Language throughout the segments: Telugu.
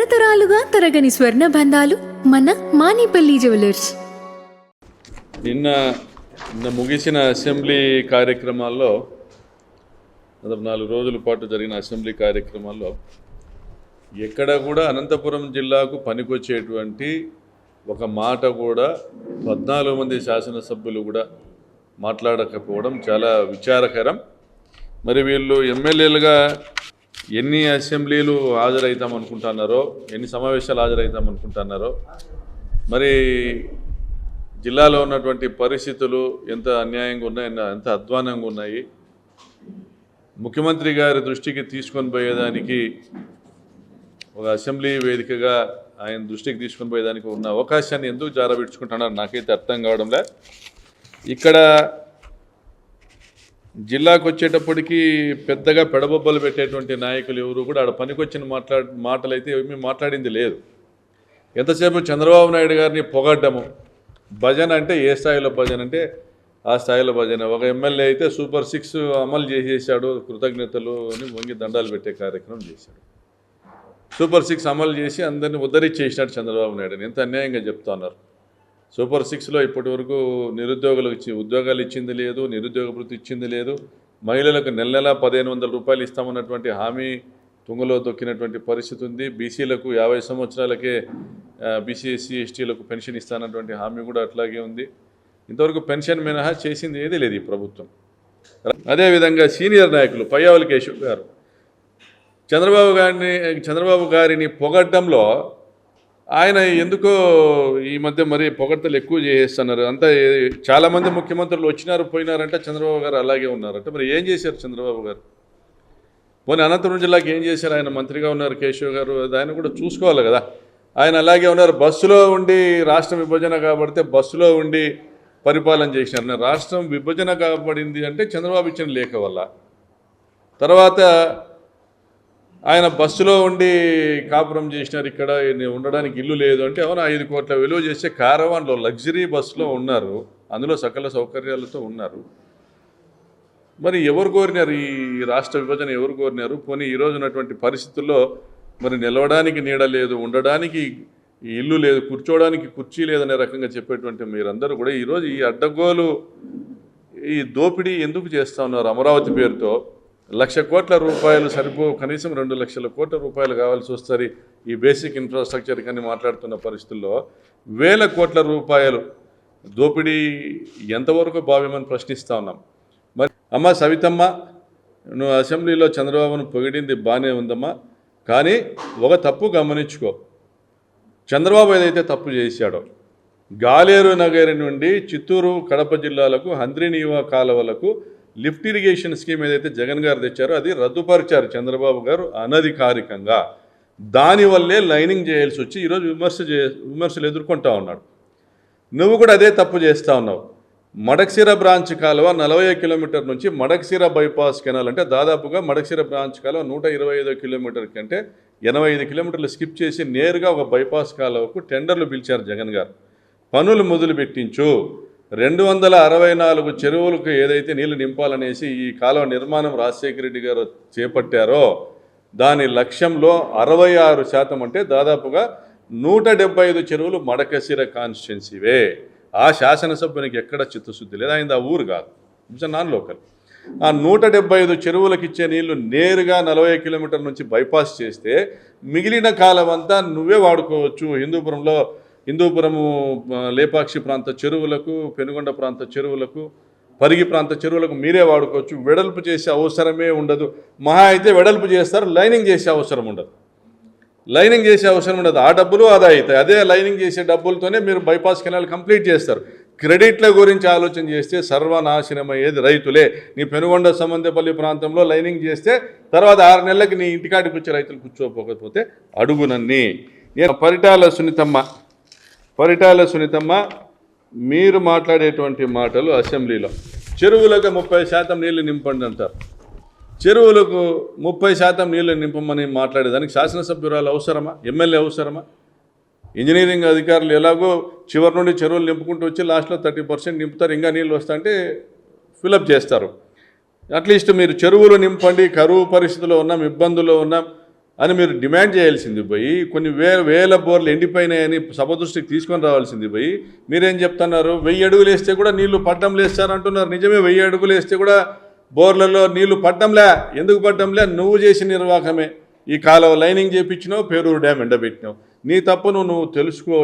తరతరాలుగా తరగని స్వర్ణ బంధాలు మన మానిపల్లి జ్యువెలర్స్. నిన్న ముగిసిన అసెంబ్లీ కార్యక్రమాల్లో 4 రోజుల పాటు జరిగిన అసెంబ్లీ కార్యక్రమాల్లో ఎక్కడ కూడా అనంతపురం జిల్లాకు పనికొచ్చేటువంటి ఒక మాట కూడా 14 మంది శాసనసభ్యులు కూడా మాట్లాడకపోవడం చాలా విచారకరం. మరి వీళ్ళు ఎమ్మెల్యేలుగా ఎన్ని అసెంబ్లీలు హాజరవుతామనుకుంటున్నారో, ఎన్ని సమావేశాలు హాజరవుతామనుకుంటున్నారో, మరి జిల్లాలో ఉన్నటువంటి పరిస్థితులు ఎంత అన్యాయంగా ఉన్నాయి, ఎంత అధ్వానంగా ఉన్నాయి, ముఖ్యమంత్రి గారి దృష్టికి తీసుకొని పోయేదానికి ఒక అసెంబ్లీ వేదికగా ఆయన దృష్టికి తీసుకొని పోయేదానికి ఉన్న అవకాశాన్ని ఎందుకు జారబెట్టుకుంటున్నారు నాకైతే అర్థం కావడంలే. ఇక్కడ జిల్లాకు వచ్చేటప్పటికి పెద్దగా పెడబొబ్బలు పెట్టేటువంటి నాయకులు ఎవరు కూడా ఆడ పనికొచ్చిన మాటలు అయితే ఏమీ మాట్లాడింది లేదు. ఎంతసేపు చంద్రబాబు నాయుడు గారిని పొగడ్డము, భజన అంటే ఏ స్థాయిలో భజన అంటే ఆ స్థాయిలో భజన. ఒక ఎమ్మెల్యే అయితే సూపర్ 6 అమలు చేసేసాడు, కృతజ్ఞతలు అని వంగి దండాలు పెట్టే కార్యక్రమం చేశాడు. సూపర్ 6 అమలు చేసి అందరినీ ఉద్ధరించేసినాడు చంద్రబాబు నాయుడు. ఎంత అన్యాయంగా చెప్తా ఉన్నారు. సూపర్ 6లో ఇప్పటి వరకు నిరుద్యోగులకు ఉద్యోగాలు ఇచ్చింది లేదు, నిరుద్యోగ భృతి ఇచ్చింది లేదు, మహిళలకు నెల 1500 రూపాయలు ఇస్తామన్నటువంటి హామీ తుంగలో దొక్కినటువంటి పరిస్థితి ఉంది. బీసీలకు 50 సంవత్సరాలకే బీసీ ఎస్సీ ఎస్టీలకు పెన్షన్ ఇస్తానటువంటి హామీ కూడా అట్లాగే ఉంది. ఇంతవరకు పెన్షన్ మినహా చేసింది ఏదీ లేదు ఈ ప్రభుత్వం. అదేవిధంగా సీనియర్ నాయకులు పయ్యావుల కేశవ్ గారు చంద్రబాబు గారిని పొగడ్డంలో ఆయన ఎందుకో ఈ మధ్య మరి పొగడ్తలు ఎక్కువ చేస్తున్నారు. అంతా చాలామంది ముఖ్యమంత్రులు వచ్చినారు పోయినారంటే చంద్రబాబు గారు అలాగే ఉన్నారంటే మరి ఏం చేశారు చంద్రబాబు గారు? పోనీ అనంతపురం జిల్లాకి ఏం చేశారు? ఆయన మంత్రిగా ఉన్నారు కేశవ్ గారు, ఆయన కూడా చూసుకోవాలి కదా. ఆయన అలాగే ఉన్నారు. బస్సులో ఉండి రాష్ట్రం విభజన కాబడితే బస్సులో ఉండి పరిపాలన చేసినారు. రాష్ట్రం విభజన కాబడింది అంటే చంద్రబాబు ఇచ్చిన లేఖ వల్ల. తర్వాత ఆయన బస్సులో ఉండి కాపురం చేసినారు. ఇక్కడ ఉండడానికి ఇల్లు లేదు అంటే అవును 5 కోట్ల విలువ చేసే కారవాన్లో లగ్జరీ బస్సులో ఉన్నారు, అందులో సకల సౌకర్యాలతో ఉన్నారు. మరి ఎవరు కోరినారు ఈ రాష్ట్ర విభజన? ఎవరు కోరినారు? పోనీ ఈరోజు ఉన్నటువంటి పరిస్థితుల్లో మరి నిలవడానికి నీడ లేదు, ఉండడానికి ఇల్లు లేదు, కూర్చోవడానికి కుర్చీ లేదనే రకంగా చెప్పేటువంటి మీరందరూ కూడా ఈరోజు ఈ అడ్డగోలు ఈ దోపిడీ ఎందుకు చేస్తూ ఉన్నారు? అమరావతి పేరుతో 1,00,000 కోట్ల రూపాయలు సరిపోవు, కనీసం 2 లక్షల కోట్ల రూపాయలు కావాల్సి వస్తుంది ఈ బేసిక్ ఇన్ఫ్రాస్ట్రక్చర్ కానీ మాట్లాడుతున్న పరిస్థితుల్లో 1,000 కోట్ల రూపాయలు దోపిడీ ఎంతవరకు భావ్యమని ప్రశ్నిస్తూ ఉన్నాం. మరి అమ్మ సవితమ్మ, నువ్వు అసెంబ్లీలో చంద్రబాబును పొగిడింది బాగానే ఉందమ్మా, కానీ ఒక తప్పు గమనించుకో. చంద్రబాబు ఏదైతే తప్పు చేశాడో, గాలేరు నగరి నుండి చిత్తూరు కడప జిల్లాలకు హంద్రీనీవా కాలువలకు లిఫ్ట్ ఇరిగేషన్ స్కీమ్ ఏదైతే జగన్ గారు తెచ్చారో అది రద్దుపరిచారు చంద్రబాబు గారు అనధికారికంగా. దానివల్లే లైనింగ్ చేయాల్సి వచ్చి ఈరోజు విమర్శలు ఎదుర్కొంటా ఉన్నాడు. నువ్వు కూడా అదే తప్పు చేస్తూ ఉన్నావు. మడక్సిర బ్రాంచ్ కాలువ 40 కిలోమీటర్ నుంచి మడక్సిర బైపాస్ కెనాల్ అంటే దాదాపుగా మడక్సిర బ్రాంచ్ కాలువ 125 కిలోమీటర్ కంటే 85 కిలోమీటర్లు స్కిప్ చేసి నేరుగా ఒక బైపాస్ కాలువకు టెండర్లు పిలిచారు జగన్ గారు. పనులు మొదలు పెట్టించు. 264 చెరువులకు ఏదైతే నీళ్లు నింపాలనేసి ఈ కాలువ నిర్మాణం రాజశేఖర రెడ్డి గారు చేపట్టారో దాని లక్ష్యంలో 66% అంటే దాదాపుగా 175 చెరువులు మడకసిర కాన్స్టిట్యున్సీవే. ఆ శాసనసభ్యునికి ఎక్కడ చిత్తశుద్ధి లేదు, ఆయన ఆ ఊరు కాదు, నాన్ లోకల్. ఆ 175 చెరువులకు ఇచ్చే నీళ్లు నేరుగా 40 కిలోమీటర్ల నుంచి బైపాస్ చేస్తే మిగిలిన కాలం అంతా నువ్వే వాడుకోవచ్చు. హిందూపురము లేపాక్షి ప్రాంత చెరువులకు, పెనుగొండ ప్రాంత చెరువులకు, పరిగి ప్రాంత చెరువులకు మీరే వాడుకోవచ్చు. వెడల్పు చేసే అవసరమే ఉండదు. మహా అయితే వెడల్పు చేస్తారు, లైనింగ్ చేసే అవసరం ఉండదు. ఆ డబ్బులు ఆదా అవుతాయి. అదే లైనింగ్ చేసే డబ్బులతోనే మీరు బైపాస్ కెనాల్ కంప్లీట్ చేస్తారు. క్రెడిట్ల గురించి ఆలోచన చేస్తే సర్వనాశనమయ్యేది రైతులే. నీ పెనుగొండ సంబంధపల్లి ప్రాంతంలో లైనింగ్ చేస్తే తర్వాత 6 నెలలకి నీ ఇంటికాడికి వచ్చే రైతులు కూర్చోపోకపోతే అడుగునన్ని. నేను పరిటాల సునీతమ్మ మీరు మాట్లాడేటువంటి మాటలు అసెంబ్లీలో చెరువులకు 30% నీళ్లు నింపండి అంటారు. చెరువులకు 30% నీళ్లు నింపమని మాట్లాడేదానికి శాసనసభ్యురాలు అవసరమా? ఎమ్మెల్యే అవసరమా? ఇంజనీరింగ్ అధికారులు ఎలాగో చివరి నుండి చెరువులు నింపుకుంటూ వచ్చి లాస్ట్లో 30% నింపుతారు, ఇంకా నీళ్ళు వస్తాయంటే ఫిలప్ చేస్తారు. అట్లీస్ట్ మీరు చెరువులు నింపండి, కరువు పరిస్థితుల్లో ఉన్నాం, ఇబ్బందుల్లో ఉన్నాం, అని మీరు డిమాండ్ చేయాల్సింది పోయి కొన్ని వేల బోర్లు ఎండిపోయినాయని సభ దృష్టికి తీసుకొని రావాల్సింది పోయి మీరేం చెప్తున్నారు 1000 అడుగులు వేస్తే కూడా నీళ్లు పడ్డం లేస్తారంటున్నారు. నిజమే, 1000 అడుగులు వేస్తే కూడా బోర్లలో నీళ్లు పడ్డంలే. ఎందుకు పడ్డంలే? నువ్వు చేసిన నిర్వాహకమే. ఈ కాలువ లైనింగ్ చేయించినావు, పేరూరు డ్యామ్ ఎండబెట్టినావు. నీ తప్పును నువ్వు తెలుసుకో.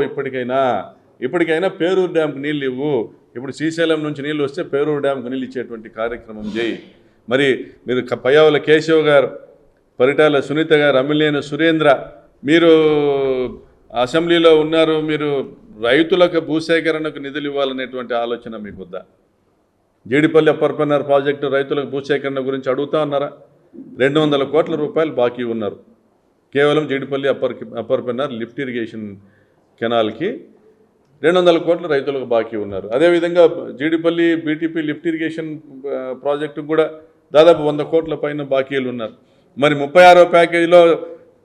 ఇప్పటికైనా పేరూరు డ్యామ్కి నీళ్ళు ఇవ్వు. ఇప్పుడు శ్రీశైలం నుంచి నీళ్ళు వస్తే పేరూరు డ్యామ్కి నీళ్ళు ఇచ్చేటువంటి కార్యక్రమం చేయి. మరి మీరు పయ్యావుల కేశవ్ గారు, పరిటాల సునీత గారు, అమ్మిలేని సురేంద్ర, మీరు అసెంబ్లీలో ఉన్నారు. మీరు రైతులకు భూసేకరణకు నిధులు ఇవ్వాలనేటువంటి ఆలోచన మీకు వద్దా? జీడిపల్లి అప్పర్ పెన్నర్ ప్రాజెక్టు రైతులకు భూసేకరణ గురించి అడుగుతా ఉన్నారా? 200 కోట్ల రూపాయలు బాకీ ఉన్నారు కేవలం Jeedipalli upper Penner lift irrigation కెనాల్కి 200 కోట్ల రైతులకు బాకీ ఉన్నారు. అదేవిధంగా జీడిపల్లి బీటీపీ లిఫ్ట్ ఇరిగేషన్ ప్రాజెక్టుకు కూడా దాదాపు 100 కోట్ల పైన బాకీలు ఉన్నారు. మరి 36వ ప్యాకేజీలో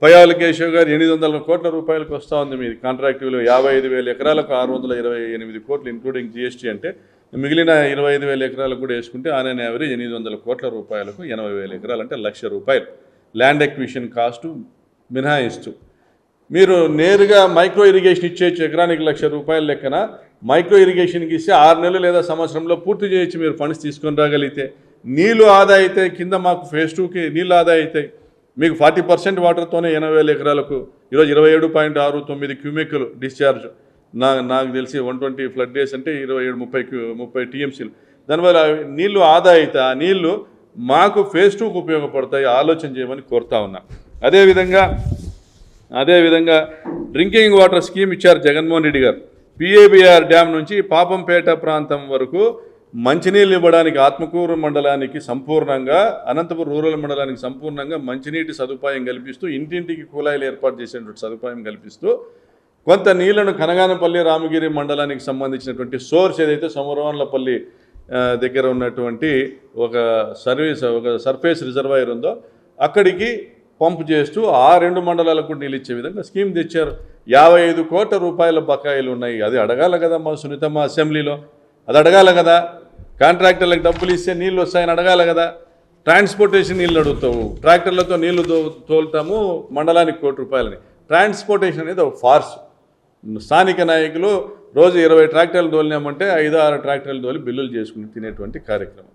పయ్యావుల కేశవ్ గారు 800 కోట్ల రూపాయలకు వస్తూ ఉంది. మీది కాంట్రాక్ట్ విలువ 55,000 ఎకరాలకు 628 కోట్లు ఇంక్లూడింగ్ జిఎస్టీ. అంటే మిగిలిన 25,000 ఎకరాలకు కూడా వేసుకుంటే ఆన్ అన్ యావరేజ్ 800 కోట్ల రూపాయలకు 80,000 ఎకరాలు అంటే ₹1,00,000 ల్యాండ్ ఎక్విజిషన్ కాస్టు మినహాయిస్తూ మీరు నేరుగా మైక్రో ఇరిగేషన్ ఇచ్చేయచ్చు. ఎకరానికి ₹1,00,000 లెక్కన మైక్రో ఇరిగేషన్కి ఇస్తే 6 నెలలు లేదా సంవత్సరంలో పూర్తి చేయొచ్చు. మీరు ఫండ్స్ తీసుకొని రాగలిగితే నీళ్లు ఆదా అయితే కింద మాకు ఫేజ్ 2కి నీళ్ళు ఆదా అవుతాయి. మీకు 40% వాటర్తోనే 80,000 ఎకరాలకు ఈరోజు 27.69 క్యూమెక్లు డిశ్చార్జ్. నాకు తెలిసి 120 ఫ్లడ్ డేస్ అంటే 27-30 టీఎంసీలు. దానివల్ల నీళ్లు ఆదా అయితే ఆ నీళ్లు మాకు ఫేజ్ 2కు ఉపయోగపడతాయి. ఆలోచన చేయమని కోరుతా ఉన్నా. అదేవిధంగా డ్రింకింగ్ వాటర్ స్కీమ్ ఇచ్చారు జగన్మోహన్ రెడ్డి గారు. పిఏబిఆర్ డ్యామ్ నుంచి పాపంపేట ప్రాంతం వరకు మంచినీళ్ళు ఇవ్వడానికి ఆత్మకూరు మండలానికి సంపూర్ణంగా, అనంతపురం రూరల్ మండలానికి సంపూర్ణంగా మంచినీటి సదుపాయం కల్పిస్తూ, ఇంటింటికి కుళాయిలు ఏర్పాటు చేసేటువంటి సదుపాయం కల్పిస్తూ, కొంత నీళ్లను కనగానపల్లి రామగిరి మండలానికి సంబంధించినటువంటి సోర్స్ ఏదైతే సమరవాన్లపల్లి దగ్గర ఉన్నటువంటి ఒక సర్ఫేస్ రిజర్వాయర్ ఉందో అక్కడికి పంపు చేస్తూ ఆ 2 మండలాలకు కూడా నీళ్ళు ఇచ్చే విధంగా స్కీమ్ తెచ్చారు. 55 కోట్ల రూపాయల బకాయిలు ఉన్నాయి. అది అడగాల కదా మా సునీతమ్మ అసెంబ్లీలో, అది అడగాల కదా. కాంట్రాక్టర్లకు డబ్బులు ఇస్తే నీళ్ళు వస్తాయని అడగాల కదా. ట్రాన్స్పోర్టేషన్ నీళ్ళు అడుగుతావు, ట్రాక్టర్లతో నీళ్లు తోలుతాము మండలానికి ₹1,00,00,000. ట్రాన్స్పోర్టేషన్ అనేది ఒక ఫార్స్. స్థానిక నాయకులు రోజు 20 ట్రాక్టర్లు తోలినామంటే 5-6 ట్రాక్టర్లు తోలి బిల్లులు చేసుకుని తినేటువంటి కార్యక్రమం.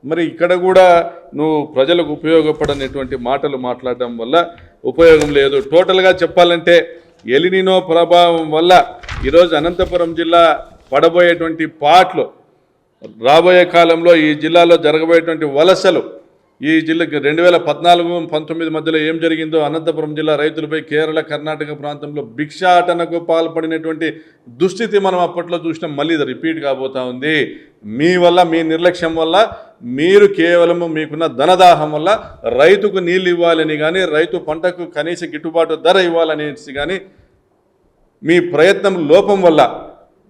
మరి ఇక్కడ కూడా నువ్వు ప్రజలకు ఉపయోగపడనేటువంటి మాటలు మాట్లాడడం వల్ల ఉపయోగం లేదు. టోటల్గా చెప్పాలంటే ఎలినినో ప్రభావం వల్ల ఈరోజు అనంతపురం జిల్లా పడబోయేటువంటి పాట్లు, రాబోయే కాలంలో ఈ జిల్లాలో జరగబోయేటువంటి వలసలు, ఈ జిల్లాకి 2014-19 మధ్యలో ఏం జరిగిందో అనంతపురం జిల్లా రైతులపై కేరళ, కర్ణాటక ప్రాంతంలో భిక్షాటనకు పాల్పడినటువంటి దుస్థితి మనం అప్పట్లో చూసినాం. మళ్ళీ ఇది రిపీట్ కాబోతా ఉంది. మీ వల్ల, మీ నిర్లక్ష్యం వల్ల, మీరు కేవలము మీకున్న ధనదాహం వల్ల రైతుకు నీళ్ళు ఇవ్వాలని కానీ, రైతు పంటకు కనీస గిట్టుబాటు ధర ఇవ్వాలనేసి కానీ మీ ప్రయత్నం లోపం వల్ల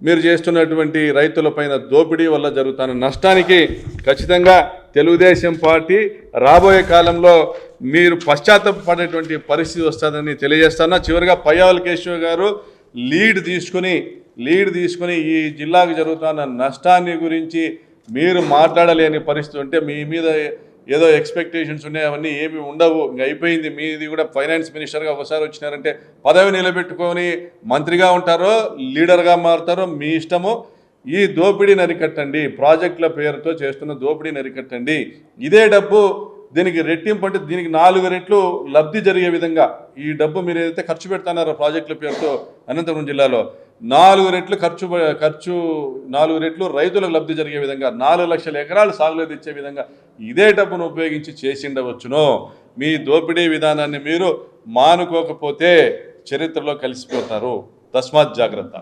మీరు చేస్తున్నటువంటి రైతులపైన దోపిడీ వల్ల జరుగుతున్న నష్టానికి ఖచ్చితంగా తెలుగుదేశం పార్టీ రాబోయే కాలంలో మీరు పశ్చాత్తాపపడేటువంటి పరిస్థితి వస్తుందని తెలియజేస్తున్నా. చివరిగా పయ్యావుల కేశవ్ గారు లీడ్ తీసుకుని ఈ జిల్లాకు జరుగుతున్న నష్టాన్ని గురించి మీరు మాట్లాడలేని పరిస్థితి ఉంటే మీ మీద ఏదో ఎక్స్పెక్టేషన్స్ ఉన్నాయి, అవన్నీ ఏమి ఉండవు. ఇంక అయిపోయింది. మీది కూడా ఫైనాన్స్ మినిస్టర్గా ఒకసారి వచ్చినారంటే పదవి నిలబెట్టుకొని మంత్రిగా ఉంటారో లీడర్గా మారుతారో మీ ఇష్టము. ఈ దోపిడీని అరికట్టండి. ప్రాజెక్టుల పేరుతో చేస్తున్న దోపిడీని అరికట్టండి. ఇదే డబ్బు దీనికి రెట్టింపు అంటే దీనికి 4 రెట్లు లబ్ధి జరిగే విధంగా ఈ డబ్బు మీరు ఏదైతే ఖర్చు పెడుతున్నారో ప్రాజెక్టుల పేరుతో అనంతపురం జిల్లాలో 4 రెట్లు ఖర్చు 4 రెట్లు రైతులకు లబ్ధి జరిగే విధంగా 4 లక్షల ఎకరాలు సాగులో తెచ్చే విధంగా ఇదే డబ్బును ఉపయోగించి చేసిండవచ్చును. మీ దోపిడీ విధానాన్ని మీరు మానుకోకపోతే చరిత్రలో కలిసిపోతారు. తస్మాత్ జాగ్రత్త.